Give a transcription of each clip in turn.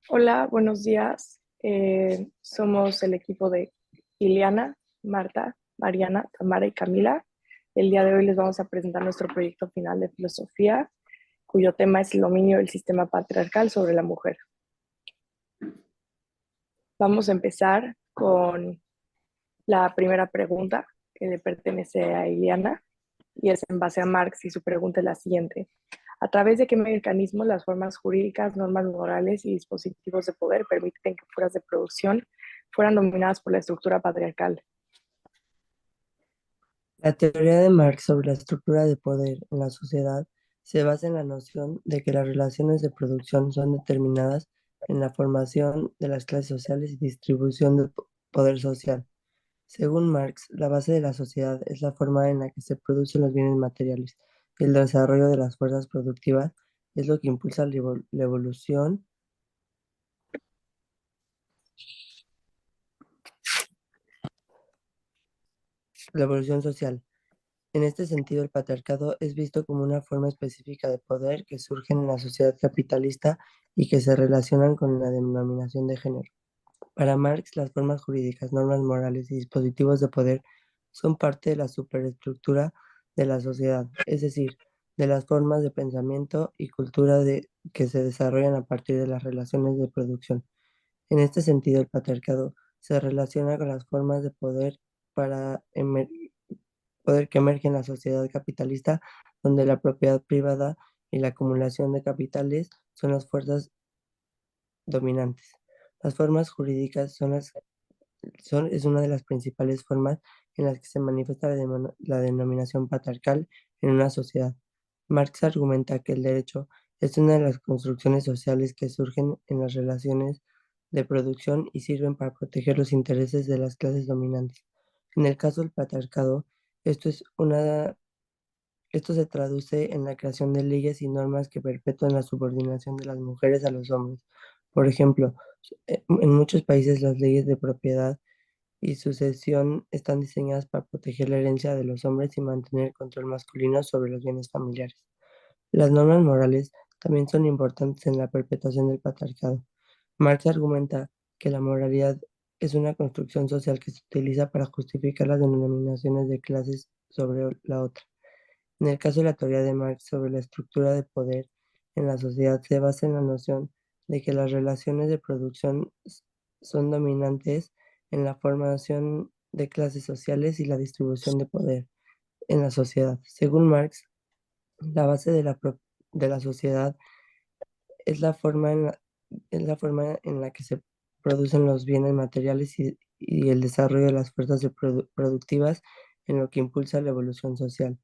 Hola, buenos días. Somos el equipo de Iliana, Marta, Mariana, Tamara y Camila. El día de hoy les vamos a presentar nuestro proyecto final de filosofía, cuyo tema es el dominio del sistema patriarcal sobre la mujer. Vamos a empezar con la primera pregunta que le pertenece a Iliana y es en base a Marx y su pregunta es la siguiente. ¿A través de qué mecanismos las formas jurídicas, normas morales y dispositivos de poder permiten que fuerzas de producción fueran dominadas por la estructura patriarcal? La teoría de Marx sobre la estructura de poder en la sociedad se basa en la noción de que las relaciones de producción son determinadas en la formación de las clases sociales y distribución del poder social. Según Marx, la base de la sociedad es la forma en la que se producen los bienes materiales y el desarrollo de las fuerzas productivas es lo que impulsa la evolución social. En este sentido, el patriarcado es visto como una forma específica de poder que surge en la sociedad capitalista y que se relacionan con la denominación de género. Para Marx, las formas jurídicas, normas morales y dispositivos de poder son parte de la superestructura de la sociedad, es decir, de las formas de pensamiento y cultura que se desarrollan a partir de las relaciones de producción. En este sentido, el patriarcado se relaciona con las formas de poder para poder que emerge en la sociedad capitalista, donde la propiedad privada y la acumulación de capitales son las fuerzas dominantes. Las formas jurídicas es una de las principales formas en las que se manifiesta la denominación patriarcal en una sociedad. Marx argumenta que el derecho es una de las construcciones sociales que surgen en las relaciones de producción y sirven para proteger los intereses de las clases dominantes. En el caso del patriarcado, esto es una esto se traduce en la creación de leyes y normas que perpetúan la subordinación de las mujeres a los hombres. Por ejemplo, en muchos países las leyes de propiedad y sucesión están diseñadas para proteger la herencia de los hombres y mantener el control masculino sobre los bienes familiares. Las normas morales también son importantes en la perpetuación del patriarcado. Marx argumenta que la moralidad es una construcción social que se utiliza para justificar las denominaciones de clases sobre la otra. En el caso de la teoría de Marx sobre la estructura de poder en la sociedad, se basa en la noción de que las relaciones de producción son dominantes en la formación de clases sociales y la distribución de poder en la sociedad. Según Marx, la base de la sociedad es es la forma en la que se producen los bienes materiales y el desarrollo de las fuerzas productivas en lo que impulsa la evolución social.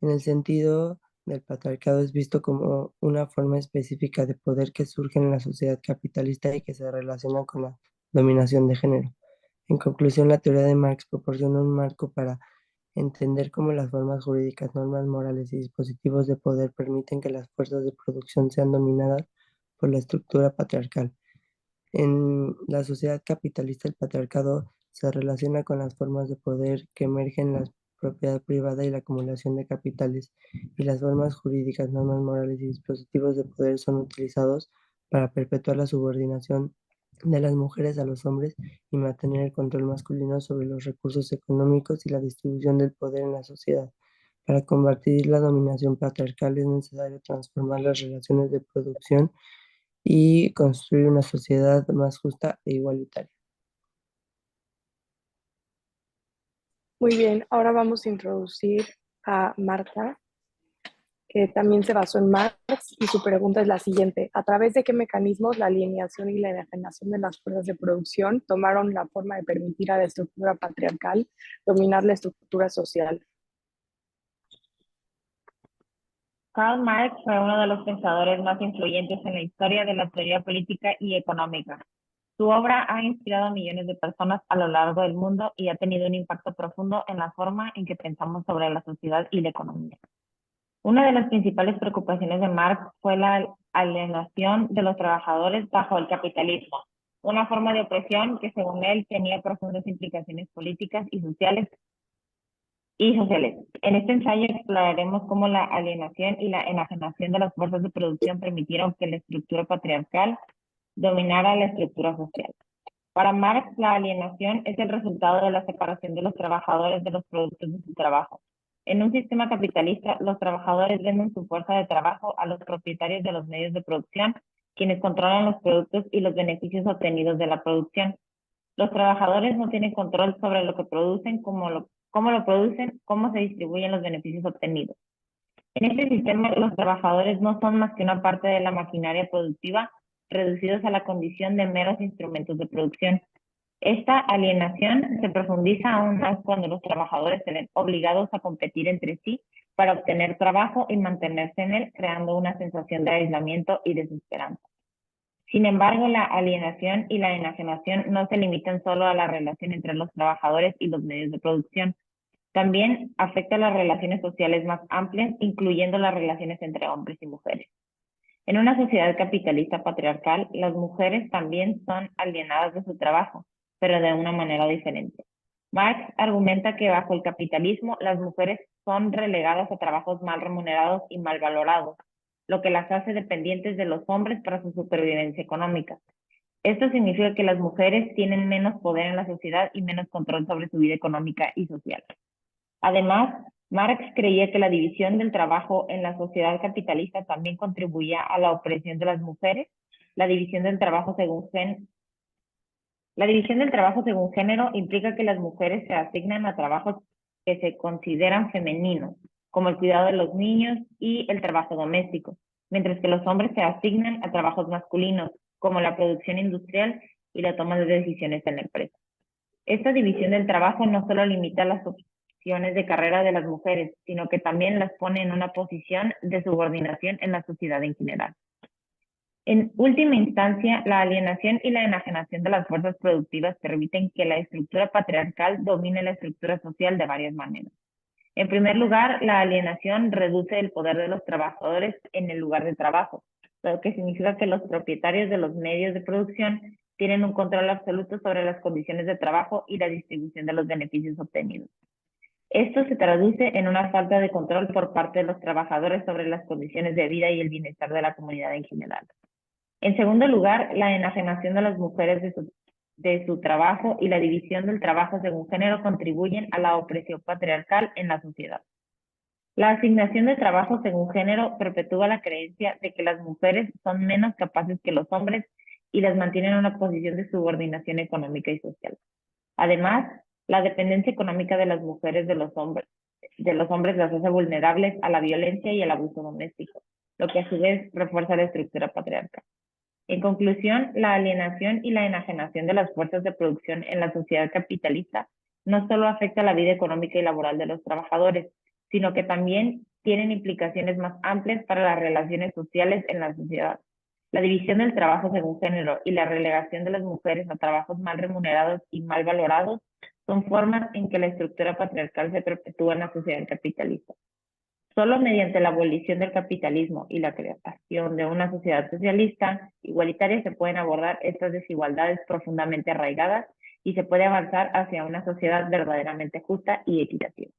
En el sentido del patriarcado es visto como una forma específica de poder que surge en la sociedad capitalista y que se relaciona con la dominación de género. En conclusión, la teoría de Marx proporciona un marco para entender cómo las formas jurídicas, normas morales y dispositivos de poder permiten que las fuerzas de producción sean dominadas por la estructura patriarcal. En la sociedad capitalista, el patriarcado se relaciona con las formas de poder que emergen en la propiedad privada y la acumulación de capitales, y las formas jurídicas, normas morales y dispositivos de poder son utilizados para perpetuar la subordinación de las mujeres a los hombres y mantener el control masculino sobre los recursos económicos y la distribución del poder en la sociedad. Para combatir la dominación patriarcal es necesario transformar las relaciones de producción y construir una sociedad más justa e igualitaria. Muy bien, ahora vamos a introducir a Marta, que también se basó en Marx y su pregunta es la siguiente. ¿A través de qué mecanismos la alineación y la enajenación de las fuerzas de producción tomaron la forma de permitir a la estructura patriarcal dominar la estructura social? Karl Marx fue uno de los pensadores más influyentes en la historia de la teoría política y económica. Su obra ha inspirado a millones de personas a lo largo del mundo y ha tenido un impacto profundo en la forma en que pensamos sobre la sociedad y la economía. Una de las principales preocupaciones de Marx fue la alienación de los trabajadores bajo el capitalismo, una forma de opresión que según él tenía profundas implicaciones políticas y sociales. En este ensayo exploraremos cómo la alienación y la enajenación de las fuerzas de producción permitieron que la estructura patriarcal dominar a la estructura social. Para Marx, la alienación es el resultado de la separación de los trabajadores de los productos de su trabajo. En un sistema capitalista, los trabajadores venden su fuerza de trabajo a los propietarios de los medios de producción, quienes controlan los productos y los beneficios obtenidos de la producción. Los trabajadores no tienen control sobre lo que producen, cómo lo producen, cómo se distribuyen los beneficios obtenidos. En este sistema, los trabajadores no son más que una parte de la maquinaria productiva, reducidos a la condición de meros instrumentos de producción. Esta alienación se profundiza aún más cuando los trabajadores se ven obligados a competir entre sí para obtener trabajo y mantenerse en él, creando una sensación de aislamiento y desesperanza. Sin embargo, la alienación y la enajenación no se limitan solo a la relación entre los trabajadores y los medios de producción. También afecta a las relaciones sociales más amplias, incluyendo las relaciones entre hombres y mujeres. En una sociedad capitalista patriarcal, las mujeres también son alienadas de su trabajo, pero de una manera diferente. Marx argumenta que bajo el capitalismo las mujeres son relegadas a trabajos mal remunerados y mal valorados, lo que las hace dependientes de los hombres para su supervivencia económica. Esto significa que las mujeres tienen menos poder en la sociedad y menos control sobre su vida económica y social. Además, Marx creía que la división del trabajo en la sociedad capitalista también contribuía a la opresión de las mujeres. La división del trabajo según género implica que las mujeres se asignan a trabajos que se consideran femeninos, como el cuidado de los niños y el trabajo doméstico, mientras que los hombres se asignan a trabajos masculinos, como la producción industrial y la toma de decisiones en la empresa. Esta división del trabajo no solo limita las opciones de carrera de las mujeres, sino que también las pone en una posición de subordinación en la sociedad en general. En última instancia, la alienación y la enajenación de las fuerzas productivas permiten que la estructura patriarcal domine la estructura social de varias maneras. En primer lugar, la alienación reduce el poder de los trabajadores en el lugar de trabajo, lo que significa que los propietarios de los medios de producción tienen un control absoluto sobre las condiciones de trabajo y la distribución de los beneficios obtenidos. Esto se traduce en una falta de control por parte de los trabajadores sobre las condiciones de vida y el bienestar de la comunidad en general. En segundo lugar, la enajenación de las mujeres de su trabajo y la división del trabajo según género contribuyen a la opresión patriarcal en la sociedad. La asignación de trabajo según género perpetúa la creencia de que las mujeres son menos capaces que los hombres y las mantiene en una posición de subordinación económica y social. Además, la dependencia económica de las mujeres de los hombres las hace vulnerables a la violencia y al abuso doméstico, lo que a su vez refuerza la estructura patriarcal. En conclusión, la alienación y la enajenación de las fuerzas de producción en la sociedad capitalista no solo afecta la vida económica y laboral de los trabajadores, sino que también tienen implicaciones más amplias para las relaciones sociales en la sociedad. La división del trabajo según género y la relegación de las mujeres a trabajos mal remunerados y mal valorados son formas en que la estructura patriarcal se perpetúa en la sociedad capitalista. Solo mediante la abolición del capitalismo y la creación de una sociedad socialista igualitaria se pueden abordar estas desigualdades profundamente arraigadas y se puede avanzar hacia una sociedad verdaderamente justa y equitativa.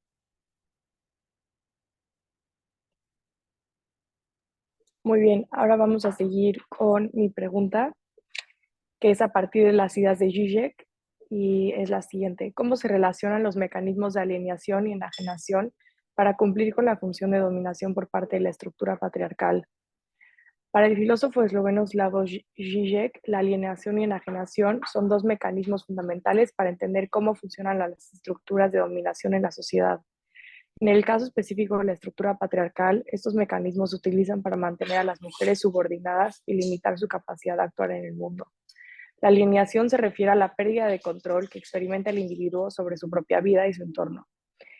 Muy bien, ahora vamos a seguir con mi pregunta, que es a partir de las ideas de Zizek, y es la siguiente. ¿Cómo se relacionan los mecanismos de alienación y enajenación para cumplir con la función de dominación por parte de la estructura patriarcal? Para el filósofo esloveno Slavoj Žižek, la alienación y enajenación son dos mecanismos fundamentales para entender cómo funcionan las estructuras de dominación en la sociedad. En el caso específico de la estructura patriarcal, estos mecanismos se utilizan para mantener a las mujeres subordinadas y limitar su capacidad de actuar en el mundo. La alienación se refiere a la pérdida de control que experimenta el individuo sobre su propia vida y su entorno.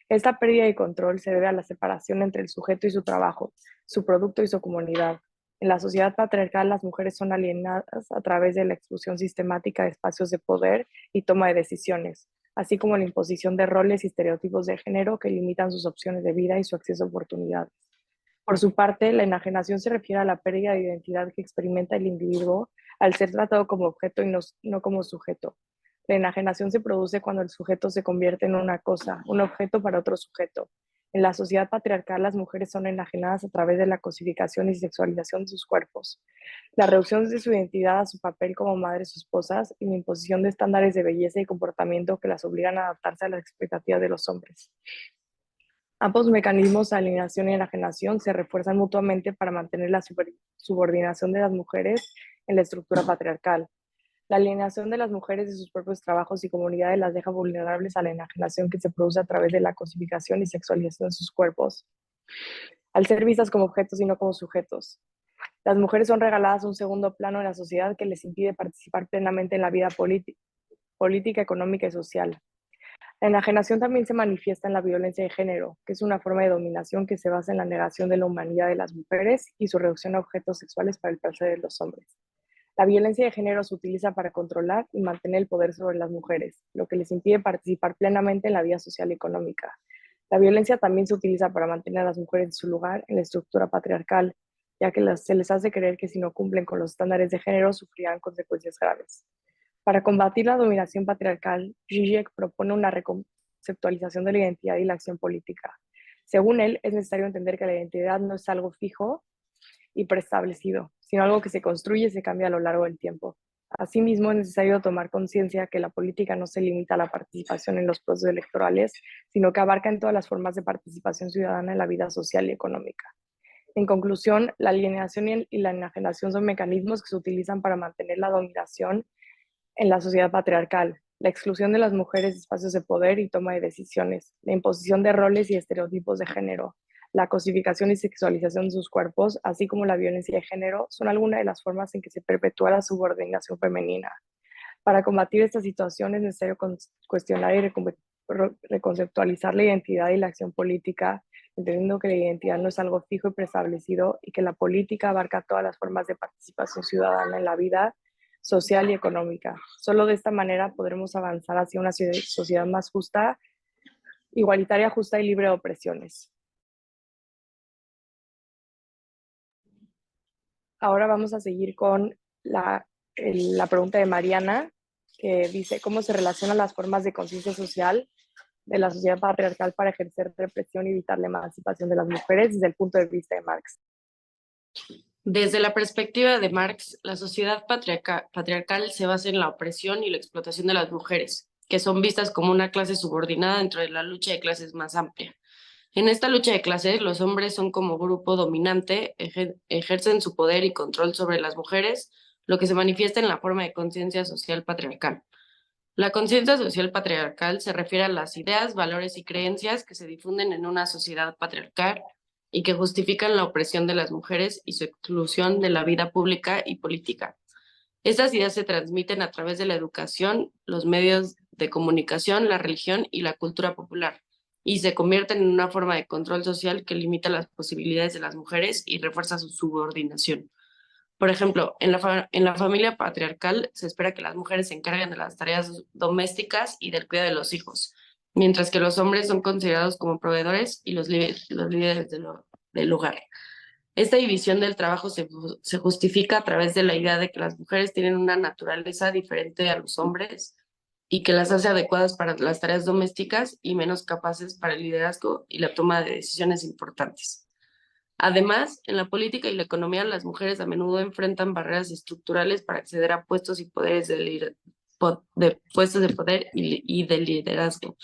Esta pérdida de control se debe a la separación entre el sujeto y su trabajo, su producto y su comunidad. En la sociedad patriarcal, las mujeres son alienadas a través de la exclusión sistemática de espacios de poder y toma de decisiones, así como la imposición de roles y estereotipos de género que limitan sus opciones de vida y su acceso a oportunidades. Por su parte, la enajenación se refiere a la pérdida de identidad que experimenta el individuo al ser tratado como objeto y no como sujeto. La enajenación se produce cuando el sujeto se convierte en una cosa, un objeto para otro sujeto. En la sociedad patriarcal, las mujeres son enajenadas a través de la cosificación y sexualización de sus cuerpos, la reducción de su identidad a su papel como madres o esposas y la imposición de estándares de belleza y comportamiento que las obligan a adaptarse a las expectativas de los hombres. Ambos mecanismos de alienación y enajenación se refuerzan mutuamente para mantener la subordinación de las mujeres en la estructura patriarcal. La alienación de las mujeres de sus propios trabajos y comunidades las deja vulnerables a la enajenación que se produce a través de la cosificación y sexualización de sus cuerpos, al ser vistas como objetos y no como sujetos. Las mujeres son regaladas a un segundo plano en la sociedad que les impide participar plenamente en la vida política, económica y social. La enajenación también se manifiesta en la violencia de género, que es una forma de dominación que se basa en la negación de la humanidad de las mujeres y su reducción a objetos sexuales para el placer de los hombres. La violencia de género se utiliza para controlar y mantener el poder sobre las mujeres, lo que les impide participar plenamente en la vida social y económica. La violencia también se utiliza para mantener a las mujeres en su lugar en la estructura patriarcal, ya que se les hace creer que si no cumplen con los estándares de género sufrirán consecuencias graves. Para combatir la dominación patriarcal, Zizek propone una reconceptualización de la identidad y la acción política. Según él, es necesario entender que la identidad no es algo fijo y preestablecido, sino algo que se construye y se cambia a lo largo del tiempo. Asimismo, es necesario tomar conciencia que la política no se limita a la participación en los procesos electorales, sino que abarca en todas las formas de participación ciudadana en la vida social y económica. En conclusión, la alienación y la enajenación son mecanismos que se utilizan para mantener la dominación en la sociedad patriarcal, la exclusión de las mujeres de espacios de poder y toma de decisiones, la imposición de roles y estereotipos de género, la cosificación y sexualización de sus cuerpos, así como la violencia de género, son algunas de las formas en que se perpetúa la subordinación femenina. Para combatir esta situación es necesario cuestionar y reconceptualizar la identidad y la acción política, entendiendo que la identidad no es algo fijo y preestablecido y que la política abarca todas las formas de participación ciudadana en la vida social y económica. Solo de esta manera podremos avanzar hacia una sociedad más justa, igualitaria, justa y libre de opresiones. Ahora vamos a seguir con la pregunta de Mariana, que dice, ¿cómo se relacionan las formas de conciencia social de la sociedad patriarcal para ejercer represión y evitar la emancipación de las mujeres desde el punto de vista de Marx? Desde la perspectiva de Marx, la sociedad patriarcal se basa en la opresión y la explotación de las mujeres, que son vistas como una clase subordinada dentro de la lucha de clases más amplia. En esta lucha de clases, los hombres son como grupo dominante, ejercen su poder y control sobre las mujeres, lo que se manifiesta en la forma de conciencia social patriarcal. La conciencia social patriarcal se refiere a las ideas, valores y creencias que se difunden en una sociedad patriarcal y que justifican la opresión de las mujeres y su exclusión de la vida pública y política. Estas ideas se transmiten a través de la educación, los medios de comunicación, la religión y la cultura popular, y se convierten en una forma de control social que limita las posibilidades de las mujeres y refuerza su subordinación. Por ejemplo, en la familia patriarcal se espera que las mujeres se encarguen de las tareas domésticas y del cuidado de los hijos, mientras que los hombres son considerados como proveedores y los líderes del hogar. Esta división del trabajo se justifica a través de la idea de que las mujeres tienen una naturaleza diferente a los hombres y que las hace adecuadas para las tareas domésticas y menos capaces para el liderazgo y la toma de decisiones importantes. Además, en la política y la economía, las mujeres a menudo enfrentan barreras estructurales para acceder a puestos y poderes puestos de poder y de liderazgo.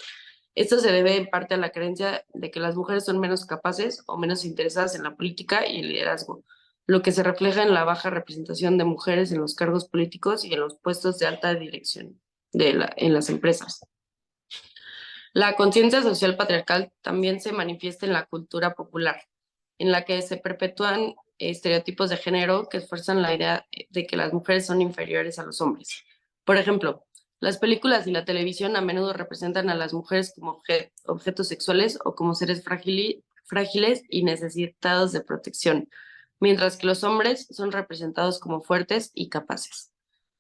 Esto se debe en parte a la creencia de que las mujeres son menos capaces o menos interesadas en la política y el liderazgo, lo que se refleja en la baja representación de mujeres en los cargos políticos y en los puestos de alta dirección en las empresas. La conciencia social patriarcal también se manifiesta en la cultura popular, en la que se perpetúan estereotipos de género que esfuerzan la idea de que las mujeres son inferiores a los hombres. Por ejemplo, las películas y la televisión a menudo representan a las mujeres como objetos sexuales o como seres frágiles y necesitados de protección, mientras que los hombres son representados como fuertes y capaces.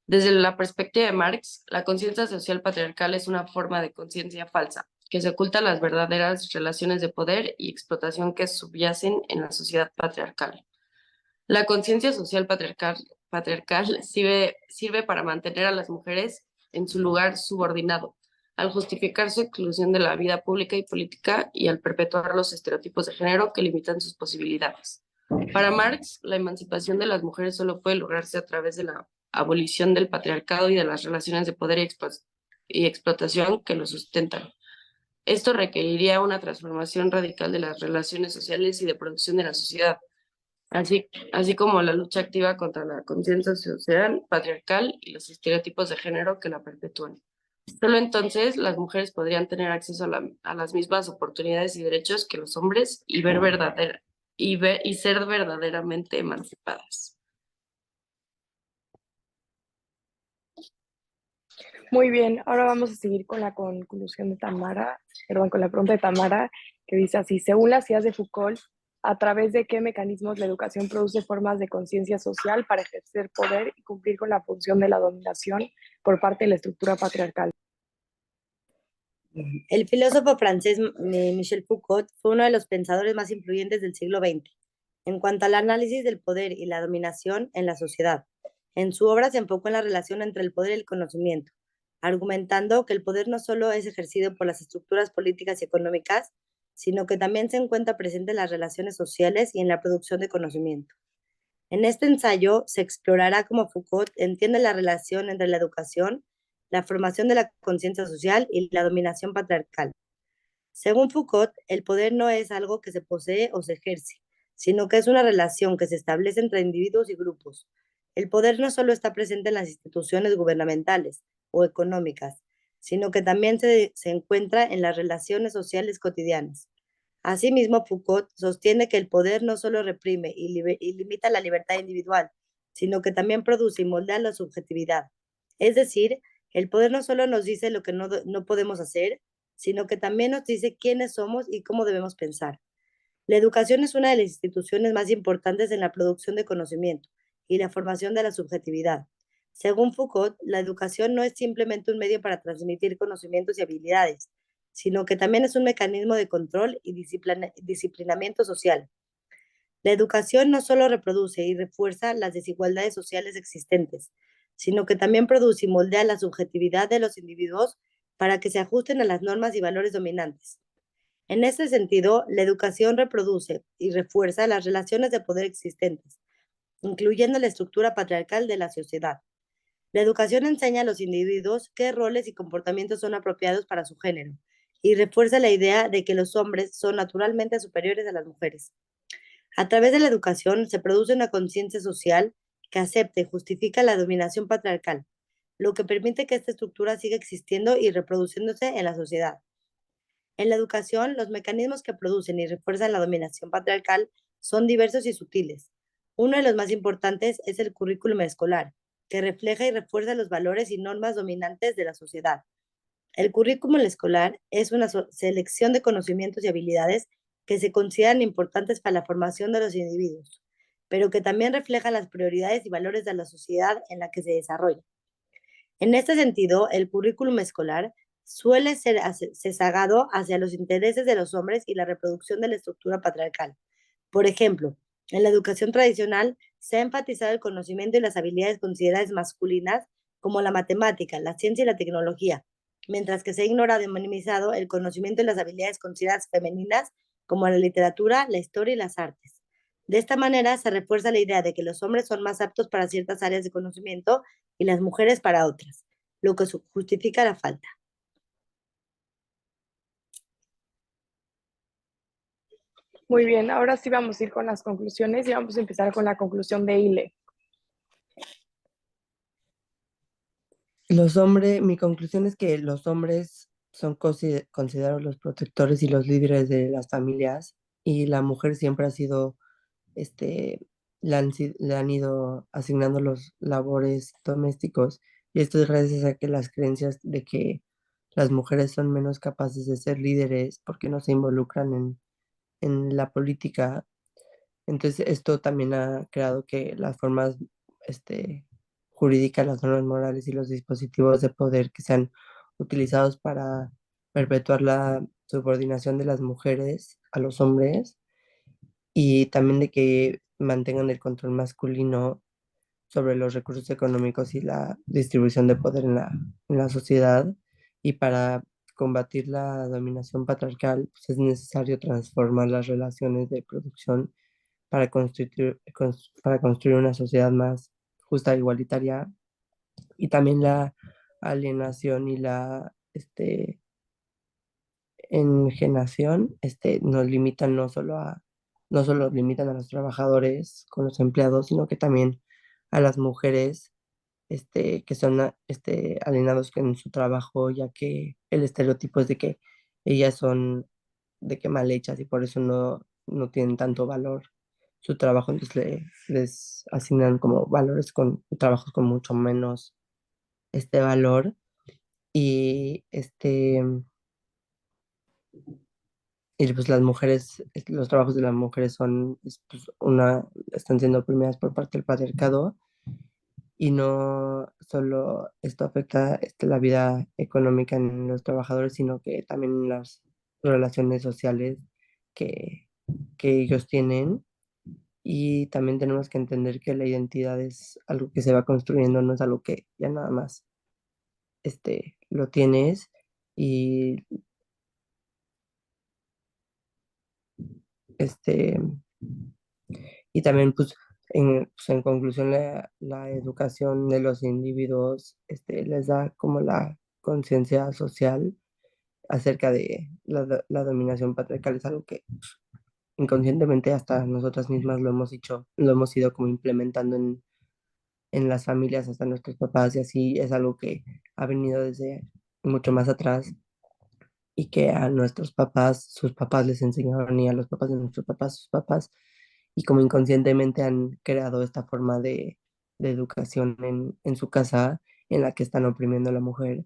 Desde la perspectiva de Marx, la conciencia social patriarcal es una forma de conciencia falsa, que se oculta las verdaderas relaciones de poder y explotación que subyacen en la sociedad patriarcal. La conciencia social patriarcal sirve para mantener a las mujeres en su lugar subordinado, al justificar su exclusión de la vida pública y política y al perpetuar los estereotipos de género que limitan sus posibilidades. Para Marx, la emancipación de las mujeres solo puede lograrse a través de la abolición del patriarcado y de las relaciones de poder y explotación que lo sustentan. Esto requeriría una transformación radical de las relaciones sociales y de producción de la sociedad, así como la lucha activa contra la conciencia social, patriarcal y los estereotipos de género que la perpetúan. Solo entonces las mujeres podrían tener acceso a las mismas oportunidades y derechos que los hombres y ser verdaderamente emancipadas. Muy bien, ahora vamos a seguir con la conclusión de Tamara, perdón, con la pregunta de Tamara, que dice así: según las ideas de Foucault, ¿a través de qué mecanismos la educación produce formas de conciencia social para ejercer poder y cumplir con la función de la dominación por parte de la estructura patriarcal? El filósofo francés Michel Foucault fue uno de los pensadores más influyentes del siglo XX en cuanto al análisis del poder y la dominación en la sociedad. En su obra se enfocó en la relación entre el poder y el conocimiento, argumentando que el poder no solo es ejercido por las estructuras políticas y económicas, sino que también se encuentra presente en las relaciones sociales y en la producción de conocimiento. En este ensayo se explorará cómo Foucault entiende la relación entre la educación, la formación de la conciencia social y la dominación patriarcal. Según Foucault, el poder no es algo que se posee o se ejerce, sino que es una relación que se establece entre individuos y grupos. El poder no solo está presente en las instituciones gubernamentales o económicas, sino que también se encuentra en las relaciones sociales cotidianas. Asimismo, Foucault sostiene que el poder no solo reprime y limita la libertad individual, sino que también produce y moldea la subjetividad. Es decir, el poder no solo nos dice lo que no podemos hacer, sino que también nos dice quiénes somos y cómo debemos pensar. La educación es una de las instituciones más importantes en la producción de conocimiento y la formación de la subjetividad. Según Foucault, la educación no es simplemente un medio para transmitir conocimientos y habilidades, sino que también es un mecanismo de control y disciplinamiento social. La educación no solo reproduce y refuerza las desigualdades sociales existentes, sino que también produce y moldea la subjetividad de los individuos para que se ajusten a las normas y valores dominantes. En este sentido, la educación reproduce y refuerza las relaciones de poder existentes, incluyendo la estructura patriarcal de la sociedad. La educación enseña a los individuos qué roles y comportamientos son apropiados para su género y refuerza la idea de que los hombres son naturalmente superiores a las mujeres. A través de la educación se produce una conciencia social que acepta y justifica la dominación patriarcal, lo que permite que esta estructura siga existiendo y reproduciéndose en la sociedad. En la educación, los mecanismos que producen y refuerzan la dominación patriarcal son diversos y sutiles. Uno de los más importantes es el currículum escolar, que refleja y refuerza los valores y normas dominantes de la sociedad. El currículum escolar es una selección de conocimientos y habilidades que se consideran importantes para la formación de los individuos, pero que también reflejan las prioridades y valores de la sociedad en la que se desarrolla. En este sentido, el currículum escolar suele ser sesgado hacia los intereses de los hombres y la reproducción de la estructura patriarcal. Por ejemplo, en la educación tradicional se ha enfatizado el conocimiento y las habilidades consideradas masculinas, como la matemática, la ciencia y la tecnología, mientras que se ha ignorado y minimizado el conocimiento y las habilidades consideradas femeninas, como la literatura, la historia y las artes. De esta manera se refuerza la idea de que los hombres son más aptos para ciertas áreas de conocimiento y las mujeres para otras, lo que justifica la falta. Muy bien, ahora sí vamos a ir con las conclusiones y vamos a empezar con la conclusión de Ile. Mi conclusión es que los hombres son considerados los protectores y los líderes de las familias, y la mujer siempre ha sido, le han ido asignando los labores domésticos, y esto es gracias a que las creencias de que las mujeres son menos capaces de ser líderes porque no se involucran en la política. Entonces, esto también ha creado que las formas, jurídicas, las normas morales y los dispositivos de poder que sean utilizados para perpetuar la subordinación de las mujeres a los hombres, y también de que mantengan el control masculino sobre los recursos económicos y la distribución de poder en la sociedad, Y para combatir la dominación patriarcal, pues es necesario transformar las relaciones de producción para construir una sociedad más justa e igualitaria. Y también la alienación y la enajenación nos limitan no solo limitan a los trabajadores con los empleados, sino que también a las mujeres que son alienados en su trabajo, ya que el estereotipo es de que ellas son de que mal hechas y por eso no tienen tanto valor su trabajo, entonces les asignan como valores con trabajos con mucho menos valor y y pues las mujeres, los trabajos de las mujeres pues, están siendo oprimidas por parte del patriarcado y no solo esto afecta la vida económica en los trabajadores, sino que también en las relaciones sociales que, que ellos tienen. Y también tenemos que entender que la identidad es algo que se va construyendo, no es algo que ya nada más lo tienes. Y este y también pues, en conclusión la educación de los individuos les da como la conciencia social acerca de la dominación patriarcal. Es algo que inconscientemente hasta nosotras mismas lo hemos hecho, lo hemos ido como implementando en las familias, hasta nuestros papás, y así es algo que ha venido desde mucho más atrás y que a nuestros papás, sus papás les enseñaron y a los papás de nuestros papás, sus papás, y como inconscientemente han creado esta forma de educación en su casa en la que están oprimiendo a la mujer.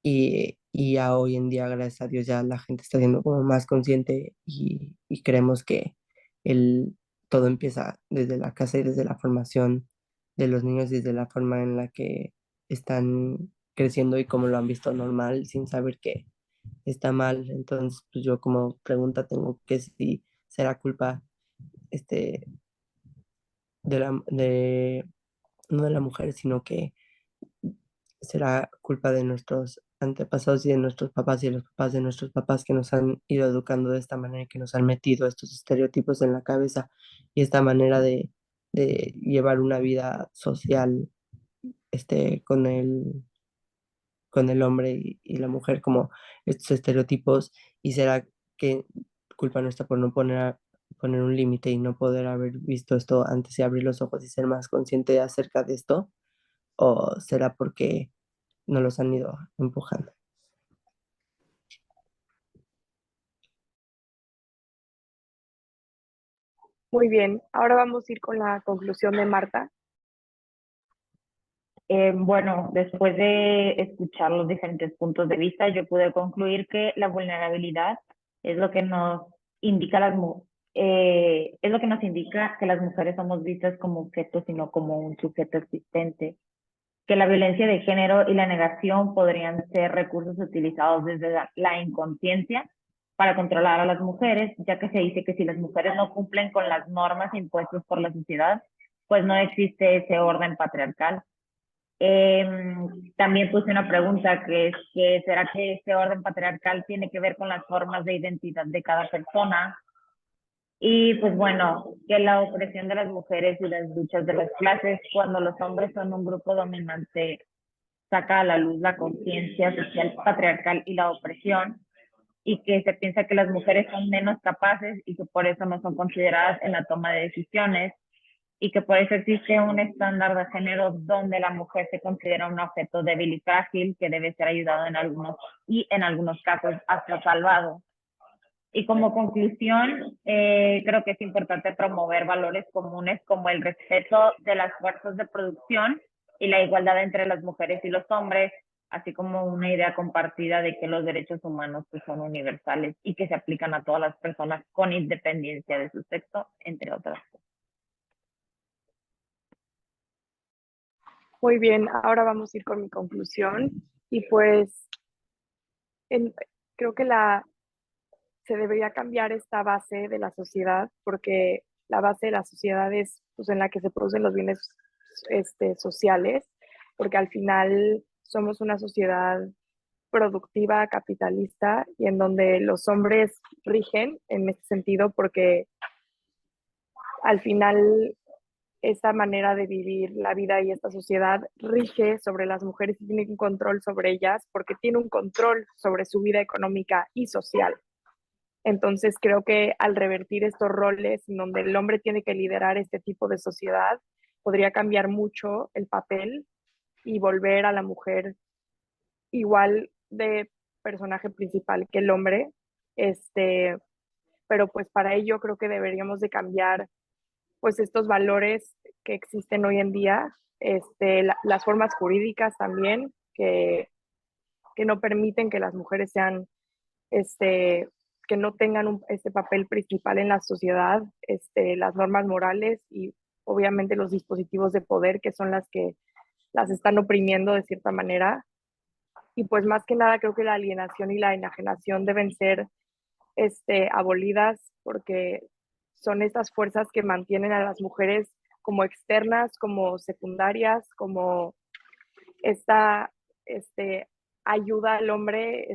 Y ya hoy en día, gracias a Dios, ya la gente está siendo como más consciente y creemos que el, todo empieza desde la casa y desde la formación de los niños, desde la forma en la que están creciendo y cómo lo han visto normal sin saber que está mal. Entonces, pues yo como pregunta tengo que si será culpa este, no de la mujer, sino que será culpa de nuestros antepasados y de nuestros papás y de los papás de nuestros papás que nos han ido educando de esta manera y que nos han metido estos estereotipos en la cabeza y esta manera de llevar una vida social con con el hombre y la mujer como estos estereotipos. Y será que culpa nuestra por no poner un límite y no poder haber visto esto antes y abrir los ojos y ser más consciente acerca de esto, o será porque no los han ido empujando. Muy bien, ahora vamos a ir con la conclusión de Marta. Bueno, después de escuchar los diferentes puntos de vista, yo pude concluir que la vulnerabilidad es lo que nos indica es lo que nos indica que las mujeres somos vistas como objetos y no como un sujeto existente, que la violencia de género y la negación podrían ser recursos utilizados desde la inconsciencia para controlar a las mujeres, ya que se dice que si las mujeres no cumplen con las normas impuestas por la sociedad, pues no existe ese orden patriarcal. También puse una pregunta que es que ¿será que este orden patriarcal tiene que ver con las formas de identidad de cada persona? Y pues bueno, que la opresión de las mujeres y las luchas de las clases, cuando los hombres son un grupo dominante, saca a la luz la conciencia social patriarcal y la opresión, y que se piensa que las mujeres son menos capaces y que por eso no son consideradas en la toma de decisiones, y que por eso existe un estándar de género donde la mujer se considera un objeto débil y frágil que debe ser ayudado en algunos casos hasta salvado. Y como conclusión, creo que es importante promover valores comunes como el respeto de las fuerzas de producción y la igualdad entre las mujeres y los hombres, así como una idea compartida de que los derechos humanos pues, son universales y que se aplican a todas las personas con independencia de su sexo, entre otras cosas. Muy bien, ahora vamos a ir con mi conclusión. Y pues creo que se debería cambiar esta base de la sociedad, porque la base de la sociedad es pues, en la que se producen los bienes sociales, porque al final somos una sociedad productiva, capitalista, y en donde los hombres rigen en este sentido, porque al final esta manera de vivir la vida y esta sociedad rige sobre las mujeres y tiene un control sobre ellas porque tiene un control sobre su vida económica y social. Entonces creo que al revertir estos roles en donde el hombre tiene que liderar este tipo de sociedad, podría cambiar mucho el papel y volver a la mujer igual de personaje principal que el hombre. Pero pues para ello creo que deberíamos de cambiar pues estos valores que existen hoy en día, las formas jurídicas también que no permiten que las mujeres sean, que no tengan este papel principal en la sociedad, las normas morales y obviamente los dispositivos de poder que son las que las están oprimiendo de cierta manera. Y pues más que nada creo que la alienación y la enajenación deben ser abolidas porque son estas fuerzas que mantienen a las mujeres como externas, como secundarias, como esta ayuda al hombre,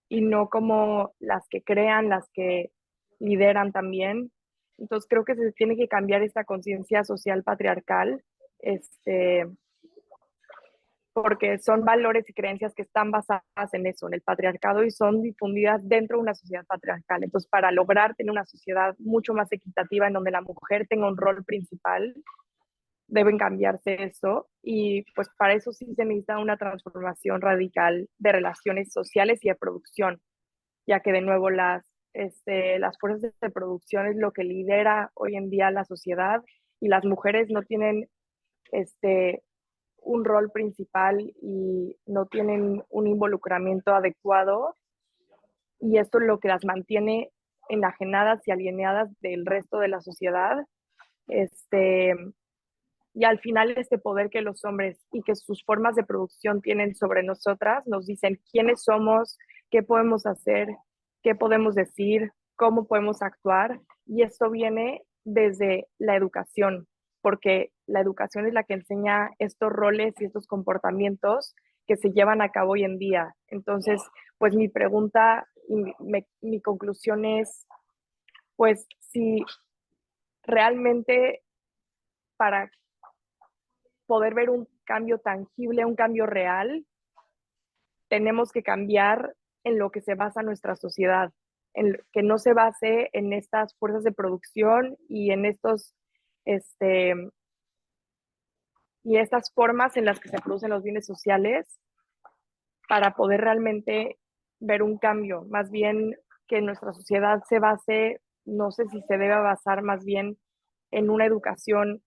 y no como las que crean, las que lideran también. Entonces creo que se tiene que cambiar esta conciencia social patriarcal, porque son valores y creencias que están basadas en eso, en el patriarcado, y son difundidas dentro de una sociedad patriarcal. Entonces, para lograr tener una sociedad mucho más equitativa en donde la mujer tenga un rol principal, deben cambiarse eso, y pues para eso sí se necesita una transformación radical de relaciones sociales y de producción, ya que de nuevo las fuerzas de producción es lo que lidera hoy en día la sociedad, y las mujeres no tienen un rol principal y no tienen un involucramiento adecuado, y esto es lo que las mantiene enajenadas y alienadas del resto de la sociedad. Y al final este poder que los hombres y que sus formas de producción tienen sobre nosotras nos dicen quiénes somos, qué podemos hacer, qué podemos decir, cómo podemos actuar, y esto viene desde la educación, porque la educación es la que enseña estos roles y estos comportamientos que se llevan a cabo hoy en día. Entonces, pues mi pregunta y mi conclusión es, pues si realmente para poder ver un cambio tangible, un cambio real, tenemos que cambiar en lo que se basa nuestra sociedad, en que no se base en estas fuerzas de producción y en y estas formas en las que se producen los bienes sociales para poder realmente ver un cambio, más bien que nuestra sociedad se base, no sé si se debe basar más bien en una educación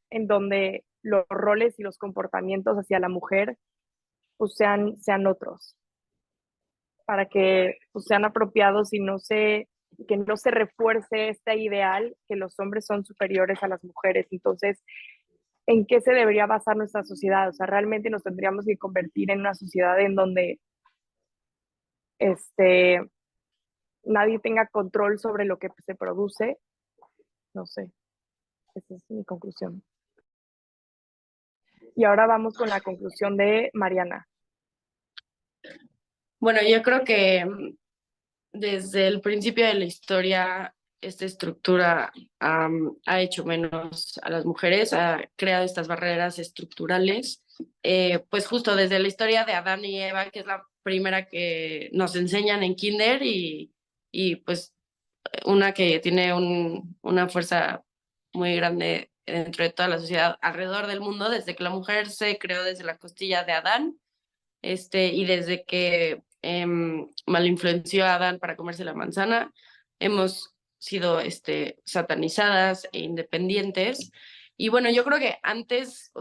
en donde los roles y los comportamientos hacia la mujer pues sean otros, para que pues, sean apropiados y que no se refuerce este ideal que los hombres son superiores a las mujeres. Entonces, ¿en qué se debería basar nuestra sociedad? O sea, realmente nos tendríamos que convertir en una sociedad en donde nadie tenga control sobre lo que se produce. No sé, esa es mi conclusión. Y ahora vamos con la conclusión de Mariana. Bueno, yo creo que desde el principio de la historia, esta estructura ha hecho menos a las mujeres, ha creado estas barreras estructurales, pues justo desde la historia de Adán y Eva, que es la primera que nos enseñan en kinder y pues una que tiene una fuerza muy grande dentro de toda la sociedad alrededor del mundo, desde que la mujer se creó desde la costilla de Adán, y desde que mal influenció a Adán para comerse la manzana, hemos sido satanizadas e independientes. Y bueno, yo creo que antes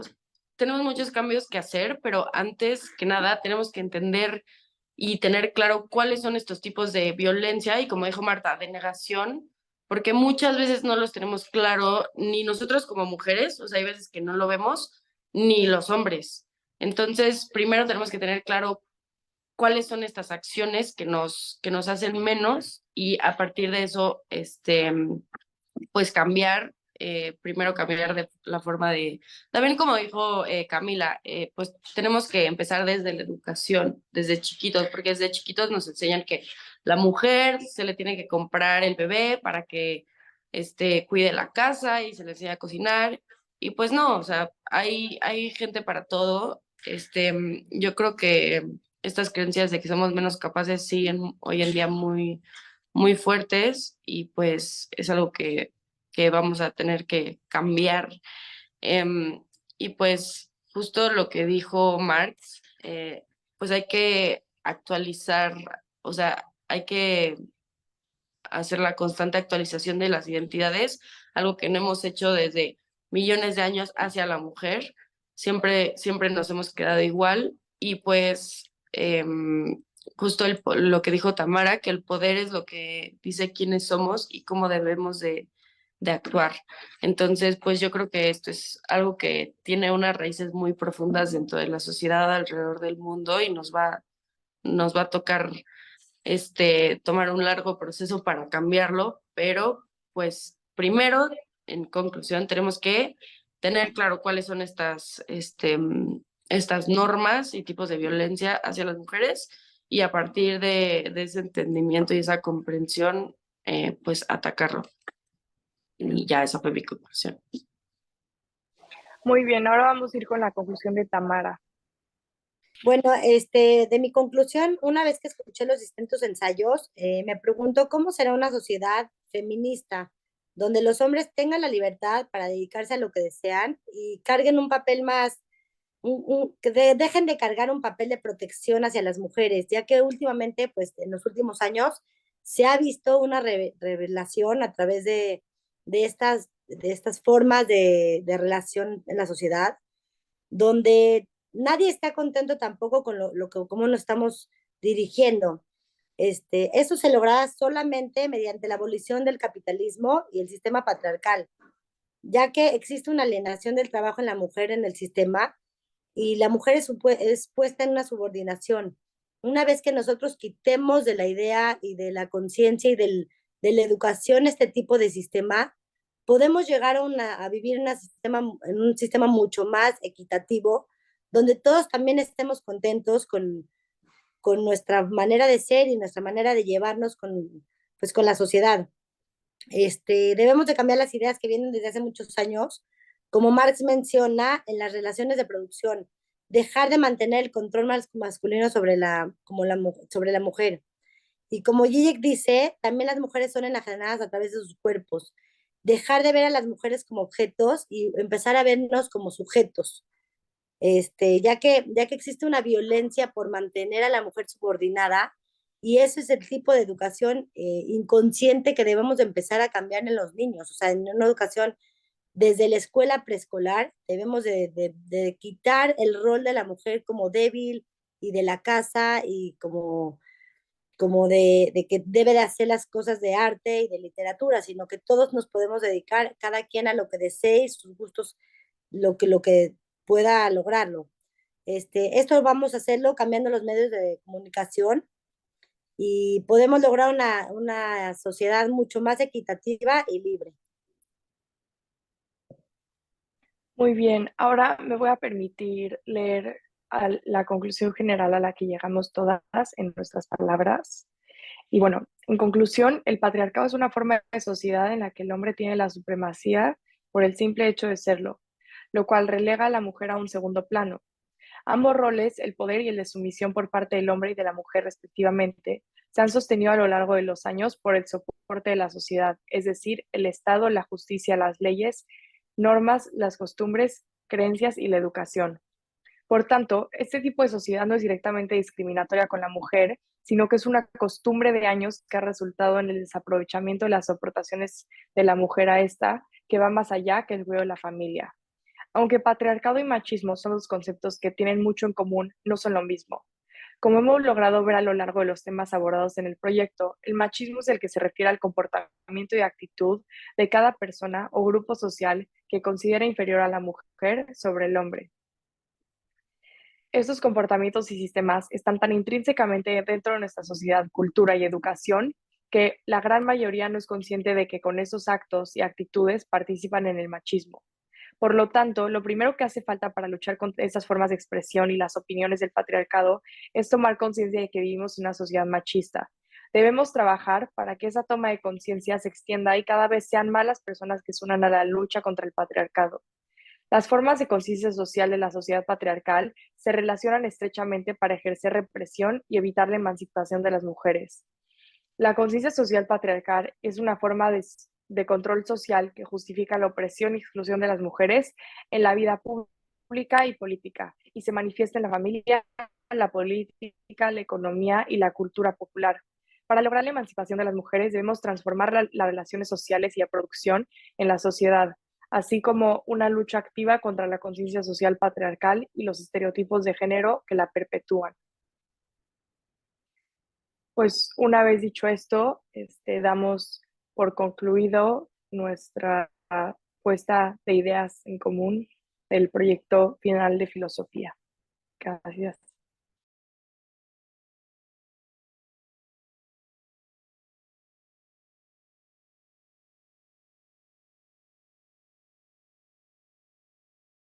tenemos muchos cambios que hacer, pero antes que nada tenemos que entender y tener claro cuáles son estos tipos de violencia y, como dijo Marta, de negación, porque muchas veces no los tenemos claro ni nosotros como mujeres, o sea, hay veces que no lo vemos, ni los hombres. Entonces, primero tenemos que tener claro cuáles son estas acciones que nos hacen menos, y a partir de eso, pues cambiar primero cambiar de la forma de, también como dijo Camila, pues tenemos que empezar desde la educación, desde chiquitos, porque desde chiquitos nos enseñan que la mujer se le tiene que comprar el bebé para que cuide la casa y se le enseña a cocinar. Y pues no, o sea, hay gente para todo. Yo creo que estas creencias de que somos menos capaces siguen hoy en día muy, muy fuertes y pues es algo que vamos a tener que cambiar. Em, y pues justo lo que dijo Marx, pues hay que actualizar, o sea, hay que hacer la constante actualización de las identidades, algo que no hemos hecho desde millones de años hacia la mujer. Siempre nos hemos quedado igual y pues justo lo que dijo Tamara, que el poder es lo que dice quiénes somos y cómo debemos de actuar. Entonces, pues yo creo que esto es algo que tiene unas raíces muy profundas dentro de la sociedad alrededor del mundo y nos va a tocar tomar un largo proceso para cambiarlo, pero pues primero, en conclusión, tenemos que tener claro cuáles son estas normas y tipos de violencia hacia las mujeres y a partir de ese entendimiento y esa comprensión, pues atacarlo. Y ya esa fue mi conclusión. Muy bien, ahora vamos a ir con la conclusión de Tamara. Bueno, de mi conclusión, una vez que escuché los distintos ensayos, me pregunto cómo será una sociedad feminista donde los hombres tengan la libertad para dedicarse a lo que desean y carguen un papel más, dejen de cargar un papel de protección hacia las mujeres, ya que últimamente, pues en los últimos años, se ha visto una revelación a través de estas formas de relación en la sociedad, donde nadie está contento tampoco con cómo nos estamos dirigiendo. Eso se logra solamente mediante la abolición del capitalismo y el sistema patriarcal, ya que existe una alienación del trabajo en la mujer en el sistema y la mujer es puesta en una subordinación. Una vez que nosotros quitemos de la idea y de la conciencia y de la educación este tipo de sistema, podemos llegar a vivir en un sistema mucho más equitativo, donde todos también estemos contentos con nuestra manera de ser y nuestra manera de llevarnos pues, con la sociedad. Debemos de cambiar las ideas que vienen desde hace muchos años, como Marx menciona, en las relaciones de producción, dejar de mantener el control masculino sobre la mujer. Y como Zizek dice, también las mujeres son enajenadas a través de sus cuerpos. Dejar de ver a las mujeres como objetos y empezar a vernos como sujetos. Ya que existe una violencia por mantener a la mujer subordinada, y ese es el tipo de educación inconsciente que debemos de empezar a cambiar en los niños. O sea, en una educación desde la escuela preescolar debemos de quitar el rol de la mujer como débil y de la casa y como de que debe de hacer las cosas de arte y de literatura, sino que todos nos podemos dedicar, cada quien a lo que desee y sus gustos, lo que pueda lograrlo. Esto vamos a hacerlo cambiando los medios de comunicación y podemos lograr una sociedad mucho más equitativa y libre. Muy bien, ahora me voy a permitir leer la conclusión general a la que llegamos todas en nuestras palabras. Y bueno, en conclusión, el patriarcado es una forma de sociedad en la que el hombre tiene la supremacía por el simple hecho de serlo, lo cual relega a la mujer a un segundo plano. Ambos roles, el poder y el de sumisión por parte del hombre y de la mujer respectivamente, se han sostenido a lo largo de los años por el soporte de la sociedad, es decir, el Estado, la justicia, las leyes, normas, las costumbres, creencias y la educación. Por tanto, este tipo de sociedad no es directamente discriminatoria con la mujer, sino que es una costumbre de años que ha resultado en el desaprovechamiento de las aportaciones de la mujer a esta, que va más allá que el ruido de la familia. Aunque patriarcado y machismo son dos conceptos que tienen mucho en común, no son lo mismo. Como hemos logrado ver a lo largo de los temas abordados en el proyecto, el machismo es el que se refiere al comportamiento y actitud de cada persona o grupo social que considera inferior a la mujer sobre el hombre. Estos comportamientos y sistemas están tan intrínsecamente dentro de nuestra sociedad, cultura y educación que la gran mayoría no es consciente de que con esos actos y actitudes participan en el machismo. Por lo tanto, lo primero que hace falta para luchar contra esas formas de expresión y las opiniones del patriarcado es tomar conciencia de que vivimos en una sociedad machista. Debemos trabajar para que esa toma de conciencia se extienda y cada vez sean más las personas que se unan a la lucha contra el patriarcado. Las formas de conciencia social de la sociedad patriarcal se relacionan estrechamente para ejercer represión y evitar la emancipación de las mujeres. La conciencia social patriarcal es una forma de control social que justifica la opresión y exclusión de las mujeres en la vida pública y política y se manifiesta en la familia, la política, la economía y la cultura popular. Para lograr la emancipación de las mujeres debemos transformar las relaciones sociales y la producción en la sociedad, así como una lucha activa contra la conciencia social patriarcal y los estereotipos de género que la perpetúan. Pues una vez dicho esto, damos por concluido nuestra puesta de ideas en común del proyecto final de filosofía. Gracias.